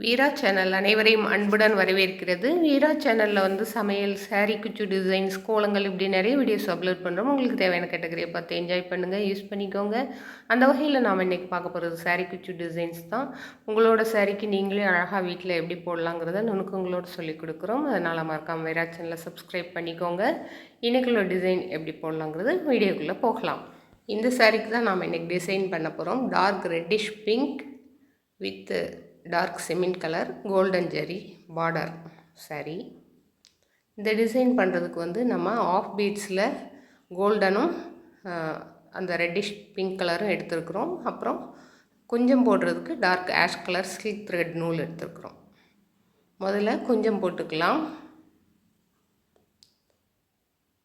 வீரா channel அனைவரையும் அன்புடன் வரவேற்கிறது. வீரா சேனலில் வந்து சமையல், சாரீ குச்சு டிசைன்ஸ், கோலங்கள் இப்படி நிறைய வீடியோஸ் அப்லோட் பண்ணுறோம். உங்களுக்கு தேவையான கேட்டகரியை பார்த்து என்ஜாய் பண்ணுங்கள், யூஸ் பண்ணிக்கோங்க. அந்த வகையில் நாம் இன்றைக்கி பார்க்க போகிறது சாரீ குச்சு டிசைன்ஸ் தான். உங்களோட சாரீக்கு நீங்களே அழகாக வீட்டில் எப்படி போடலாங்கிறத நுணுக்கங்களோடு சொல்லிக் கொடுக்குறோம். அதனால் மறக்காமல் வீரா சேனலை சப்ஸ்கிரைப் பண்ணிக்கோங்க. இன்றைக்குள்ள டிசைன் எப்படி போடலாங்கிறது வீடியோக்குள்ளே போகலாம். இந்த சாரீக்கு தான் நாம் இன்றைக்கி டிசைன் பண்ண போகிறோம். Dark reddish pink with dark cement colour golden zari border sari. இந்த டிசைன் பண்ணுறதுக்கு வந்து நம்ம ஆஃப் பீட்ஸில் கோல்டனும் அந்த ரெட்டிஷ் பிங்க் கலரும் எடுத்துருக்குறோம். அப்புறம் கொஞ்சம் போடுறதுக்கு dark ash colour silk thread நூல் எடுத்துருக்குறோம். முதல்ல கொஞ்சம் போட்டுக்கலாம்.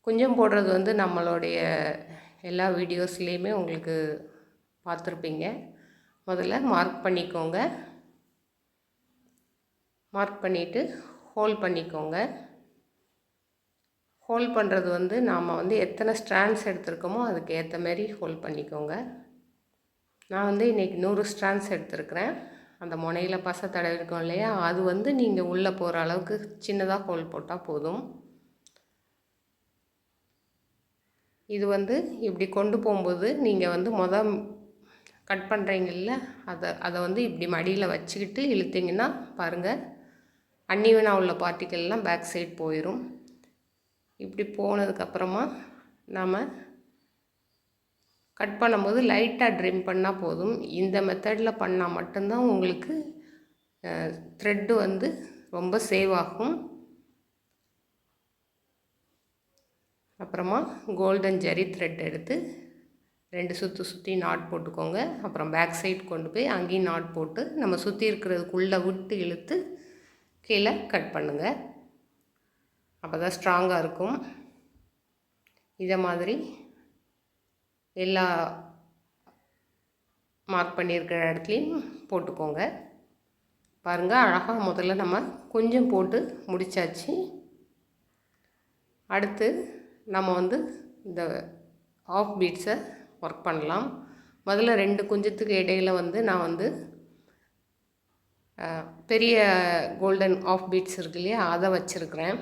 கொஞ்சம் போடுறது வந்து நம்மளுடைய எல்லா வீடியோஸ்லேயுமே உங்களுக்கு பார்த்துருப்பீங்க. முதல்ல மார்க் பண்ணிக்கோங்க. மார்க் பண்ணிவிட்டு ஹோல் பண்ணிக்கோங்க. ஹோல் பண்ணுறது வந்து நாம் வந்து எத்தனை ஸ்ட்ராண்ட்ஸ் எடுத்துருக்கோமோ அதுக்கு ஏற்ற மாரி ஹோல் பண்ணிக்கோங்க. நான் வந்து இன்றைக்கி 100 ஸ்ட்ராண்ட்ஸ் எடுத்துருக்கிறேன். அந்த முனையில் பசை தடவி இருக்கோம் இல்லையா, அது வந்து நீங்கள் உள்ளே போகிற அளவுக்கு சின்னதாக ஹோல் போட்டால் போதும். இது வந்து இப்படி கொண்டு போகும்போது நீங்கள் வந்து கட் பண்ணுறீங்கல்ல, அதை வந்து இப்படி மடியில் வச்சுக்கிட்டு இழுத்திங்கன்னா பாருங்கள், அன்னிவனாக உள்ள பார்ட்டிக்கல்லாம் பேக் சைட் போயிடும். இப்படி போனதுக்கப்புறமா நாம் கட் பண்ணும்போது லைட்டாக ட்ரிம் பண்ணால் போதும். இந்த மெத்தடில் பண்ணால் மட்டும்தான் உங்களுக்கு த்ரெட்டு வந்து ரொம்ப சேவ் ஆகும். அப்புறமா கோல்டன் ஜெரி த்ரெட் எடுத்து 2 சுற்றி நாட் போட்டுக்கோங்க. அப்புறம் பேக் சைட் கொண்டு போய் அங்கேயும் நாட் போட்டு நம்ம சுற்றி இருக்கிறதுக்குள்ளே விட்டு இழுத்து கீழே கட் பண்ணுங்கள். அப்போ தான் ஸ்ட்ராங்காக இருக்கும். இதை மாதிரி எல்லா மார்க் பண்ணியிருக்கிற இடத்துலையும் போட்டுக்கோங்க. பாருங்கள், அழகாக முதல்ல நம்ம கொஞ்சம் போட்டு முடித்தாச்சு. அடுத்து நம்ம வந்து இந்த ஆஃப் பீட்ஸை ஒர்க் பண்ணலாம். முதல்ல 2 குஞ்சத்துக்கு இடையில் வந்து நான் வந்து பெரிய கோல்டன் ஆஃப் பீட்ஸ் இருக்கு இல்லையா, அதை வச்சுருக்கிறேன்.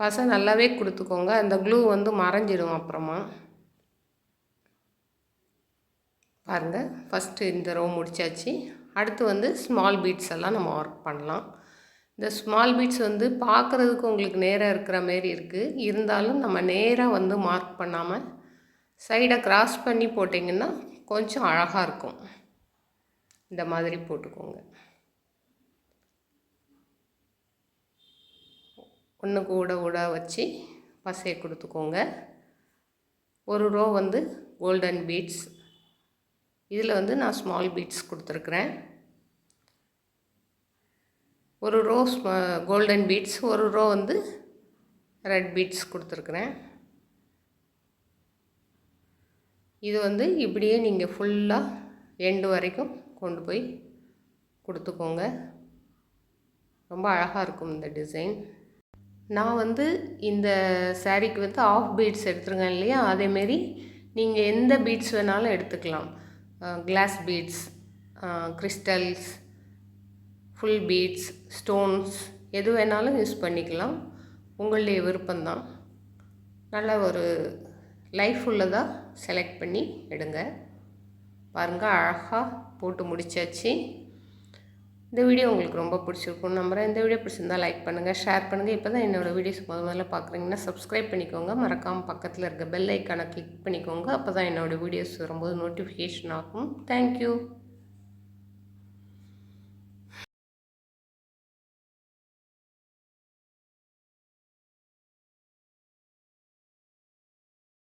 பசை நல்லாவே கொடுத்துக்கோங்க, அந்த க்ளூ வந்து மறைஞ்சிடும் அப்புறமா. பாருங்கள், ஃபஸ்ட்டு இந்த ரோ முடித்தாச்சு. அடுத்து வந்து ஸ்மால் பீட்ஸ் எல்லாம் நம்ம ஒர்க் பண்ணலாம். இந்த ஸ்மால் பீட்ஸ் வந்து பார்க்குறதுக்கு உங்களுக்கு நேராக இருக்கிற மாரி இருக்குது. இருந்தாலும் நம்ம நேராக வந்து மார்க் பண்ணாமல் சைடை கிராஸ் பண்ணி போட்டிங்கன்னா கொஞ்சம் அழகாக இருக்கும். இந்த மாதிரி போட்டுக்கோங்க. ஒன்று கூட வச்சு பசையை கொடுத்துக்கோங்க. ஒரு ரோ வந்து கோல்டன் பீட்ஸ், இதில் வந்து நான் ஸ்மால் பீட்ஸ் கொடுத்துருக்குறேன். ஒரு ரோ கோல்டன் பீட்ஸ், ஒரு ரோ வந்து ரெட் பீட்ஸ் கொடுத்துருக்குறேன். இது வந்து இப்படியே நீங்கள் ஃபுல்லாக எண்டு வரைக்கும் கொண்டு போய் கொடுத்துக்கோங்க. ரொம்ப அழகாக இருக்கும் இந்த டிசைன். நான் வந்து இந்த சாரீக்கு வந்து ஆஃப் பீட்ஸ் எடுத்துருங்க இல்லையா, அதேமாரி நீங்கள் எந்த பீட்ஸ் வேணாலும் எடுத்துக்கலாம். Glass beads, crystals, full beads, stones எது வேணாலும் யூஸ் பண்ணிக்கலாம். உங்களுடைய விருப்பம்தான். நல்ல ஒரு லைஃப் உள்ளதாக செலக்ட் பண்ணி எடுங்க. பாருங்கள், அழகாக போட்டு முடித்தாச்சு. இந்த வீடியோ உங்களுக்கு ரொம்ப பிடிச்சிருக்கும்னு நம்புகிறேன். இந்த வீடியோ பிடிச்சிருந்தால் லைக் பண்ணுங்கள், ஷேர் பண்ணுங்கள். இப்போ தான் என்னோடய வீடியோஸ் முதல்ல பார்க்குறீங்கன்னா சப்ஸ்கிரைப் பண்ணிக்கோங்க. மறக்காமல் பக்கத்தில் இருக்க பெல் ஐக்கானை கிளிக் பண்ணிக்கோங்க. அப்போ தான் என்னோடய வீடியோஸ் வரும்போது நோட்டிஃபிகேஷன் ஆகும். தேங்க்யூ.